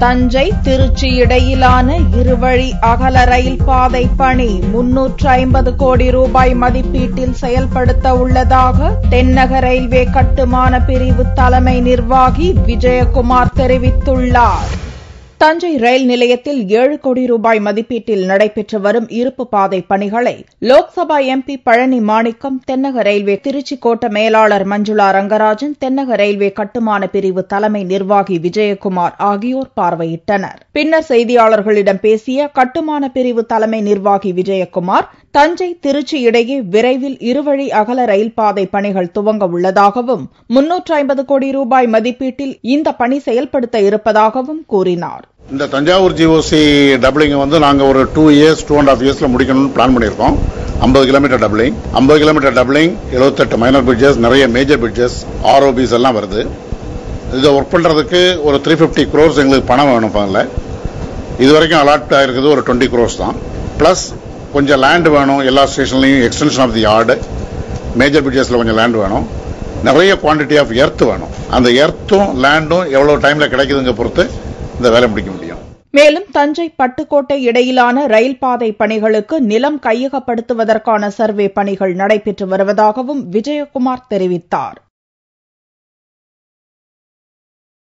தஞ்சை திருச்சி இடையிலான இருவழி அகல ரயில் பாதை பணி 350 கோடி ரூபாய் மதிப்பீட்டில் செயல்படுத்த உள்ளதாக தென்னக ரயில்வே கட்டுமான பிரிவு தலைமை நிர்வாகி விஜயகுமார் தெரிவித்துள்ளார். தஞ்சை ரயில் நிலையத்தில் 7 கோடி ரூபாய் மதிப்பீட்டில் நடைபெற்று வரும் இருப்பு பாதை பணிகளை லோக்சபா எம்பி பழனி மாணிக்கம், தென்னக ரயில்வே திருச்சி கோட்ட மேலாளர் மஞ்சுளா ரங்கராஜன், தென்னக ரயில்வே கட்டுமான பிரிவு தலைமை நிர்வாகி விஜயகுமார் ஆகியோர் பார்வையிட்டனர். பின்னர் செய்தியாளர்களிடம் பேசிய கட்டுமான பிரிவு தலைமை நிர்வாகி விஜயகுமார், தஞ்சை திருச்சி இடையே விரைவில் இருவழி அகல ரயில் பாதை பணிகள் துவங்க உள்ளதாகவும் 350 கோடி ரூபாய் மதிப்பீட்டில் இந்த பணி செயல்படுத்த இருப்பதாகவும் கூறினார். இந்த தஞ்சாவூர் ஜிஓசி டபுளிங் நாங்க ஒரு 2 years 2.5 yearsல முடிக்கணும்னு பிளான் பண்ணியிருக்கோம். 50 kilometre doubling, 50 kilometre doubling, 78 minor bridges, நிறைய மேஜர் பிரிட்ஜஸ், ஆர்ஓபிஸ் எல்லாம் வருது. இதை ஒர்க் பண்றதுக்கு ஒரு 350 crores எங்களுக்கு பணம் வேணும். இது வரைக்கும் அலாட் ஆயிருக்குது ஒரு 20 crores தான். பிளஸ் கொஞ்சம் லேண்ட் வேணும். எல்லா ஸ்டேஷன்லையும் extension of the yard, major பிரிட்ஜஸ்ல கொஞ்சம் லேண்ட் வேணும். நிறைய குவான்டிட்டி ஆஃப் எர்த் வேணும். அந்த எர்த்தும் லேண்டும் எவ்வளவு டைம்ல கிடைக்குதுங்க பொறுத்து இந்த வேலை முடிக்க முடியும். மேலும் தஞ்சை பட்டுக்கோட்டை இடையிலான ரயில் பாதை பணிகளுக்கு நிலம் கையகப்படுத்துவதற்கான சர்வே பணிகள் நடைபெற்று வருவதாகவும் விஜயகுமார் தெரிவித்தார்.